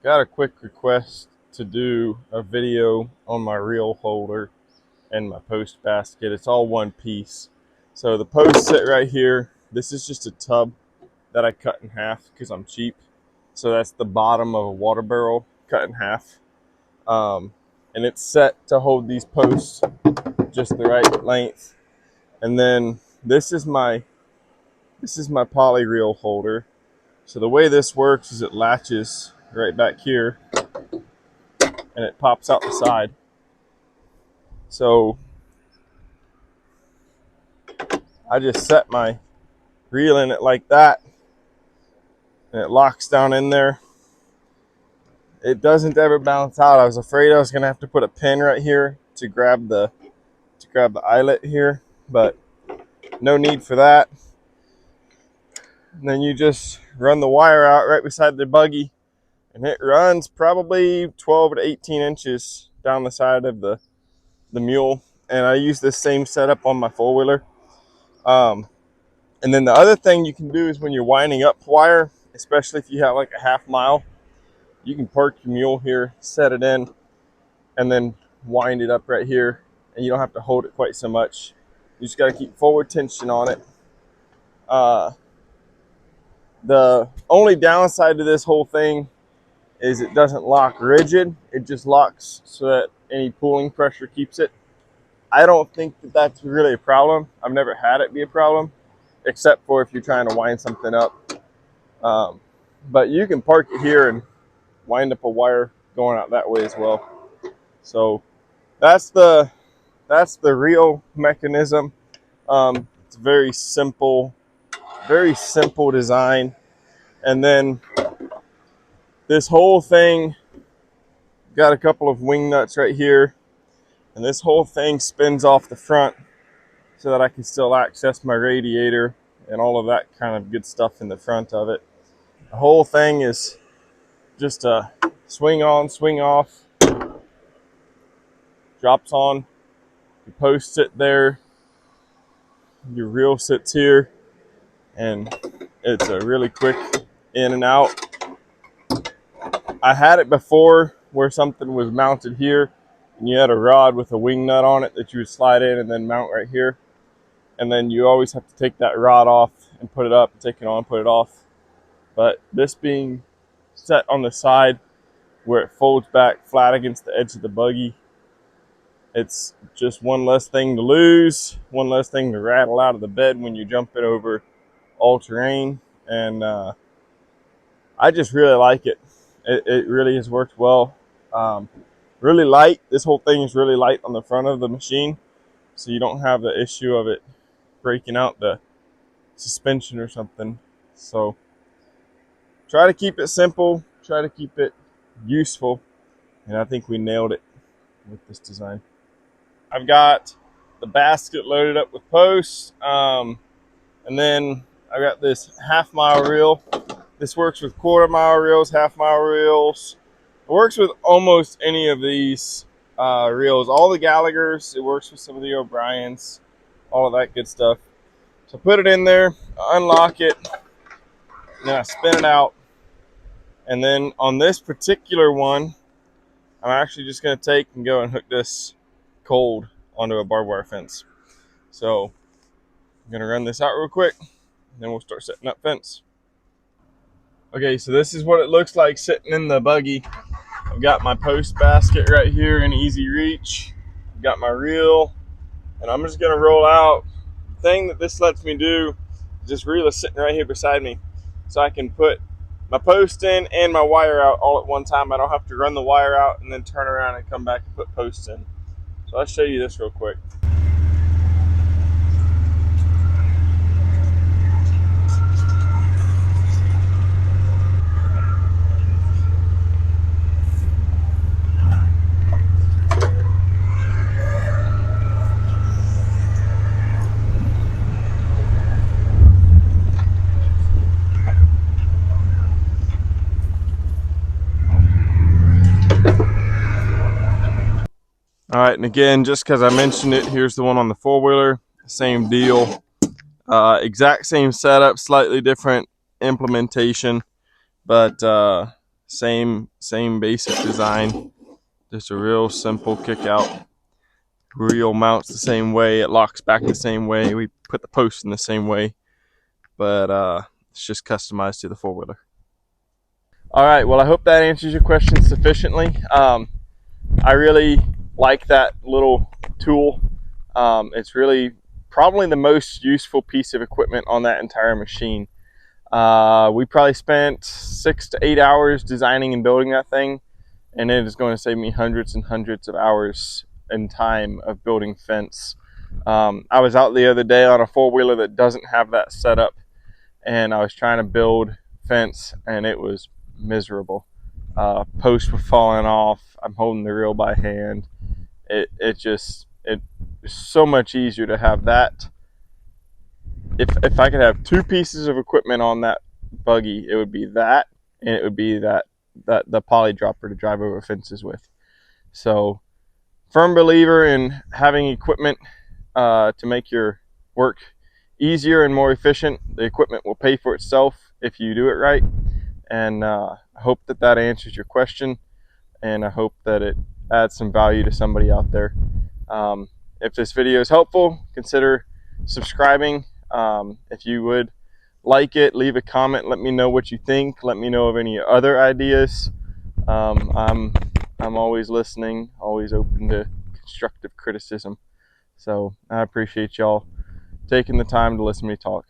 Got a quick request to do a video on my reel holder and my post basket. It's all one piece. So the posts sit right here. This is just a tub that I cut in half because I'm cheap. So that's the bottom of a water barrel cut in half. And it's set to hold these posts just the right length. And then this is my poly reel holder. So the way this works is it latches right back here and it pops out the side. So I just set my reel in it like that and it locks down in there. It doesn't ever bounce out. I was afraid I was gonna have to put a pin right here to grab the eyelet here, but no need for that. And then you just run the wire out right beside the buggy, and it runs probably 12 to 18 inches down the side of the mule. And I use this same setup on my four-wheeler. And then the other thing you can do is when you're winding up wire, especially if you have like a half mile, you can park your mule here, set it in, and then wind it up right here, and you don't have to hold it quite so much. You just got to keep forward tension on it. The only downside to this whole thing is it doesn't lock rigid. It just locks so that any pulling pressure keeps it. I don't think that that's really a problem. I've never had it be a problem, except for if you're trying to wind something up. But you can park it here and wind up a wire going out that way as well. So that's the reel mechanism. It's very simple design. And then this whole thing got a couple of wing nuts right here, and this whole thing spins off the front so that I can still access my radiator and all of that kind of good stuff in the front of it. The whole thing is just a swing on, swing off, drops on, your post sit there, your reel sits here, and it's a really quick in and out. I had it before where something was mounted here and you had a rod with a wing nut on it that you would slide in and then mount right here. And then you always have to take that rod off and put it up, take it on, put it off. But this being set on the side where it folds back flat against the edge of the buggy, it's just one less thing to lose, one less thing to rattle out of the bed when you jump it over all terrain. And I just really like it. It really has worked well. Really light. This whole thing is really light on the front of the machine, so you don't have the issue of it breaking out the suspension or something. So try to keep it simple, try to keep it useful, and I think we nailed it with this design. I've got the basket loaded up with posts, and then I got this half-mile reel. This works with quarter-mile reels, half-mile reels. It works with almost any of these reels. All the Gallaghers. It works with some of the O'Briens. All of that good stuff. So put it in there, unlock it, and then I spin it out. And then on this particular one, I'm actually just going to take and go and hook this cold onto a barbed wire fence. So I'm going to run this out real quick, and then we'll start setting up fence. Okay, so this is what it looks like sitting in the buggy. I've got my post basket right here in easy reach. I've got my reel, and I'm just gonna roll out. The thing that this lets me do is this reel is sitting right here beside me, so I can put my post in and my wire out all at one time. I don't have to run the wire out and then turn around and come back and put posts in. So I'll show you this real quick. All right, and again, just because I mentioned it, here's the one on the four-wheeler. Same deal. Exact same setup, slightly different implementation, but Same basic design, just a real simple kick out. Reel mounts the same way, it locks back the same way, we put the post in the same way, but it's just customized to the four-wheeler. All right, well, I hope that answers your question sufficiently. I really like that little tool. It's really probably the most useful piece of equipment on that entire machine. We probably spent 6 to 8 hours designing and building that thing, and it is going to save me hundreds and hundreds of hours in time of building fence. I was out the other day on a four-wheeler that doesn't have that setup, and I was trying to build fence, and it was miserable. Posts were falling off. I'm holding the reel by hand. It's so much easier to have that. If I could have two pieces of equipment on that buggy, it would be that, and it would be the poly dropper to drive over fences with. So, firm believer in having equipment to make your work easier and more efficient. The equipment will pay for itself if you do it right. And I hope that answers your question, and I hope that it adds some value to somebody out there. If this video is helpful, consider subscribing. If you would like it, leave a comment, let me know what you think, let me know of any other ideas. I'm always listening, always open to constructive criticism. So I appreciate y'all taking the time to listen to me talk.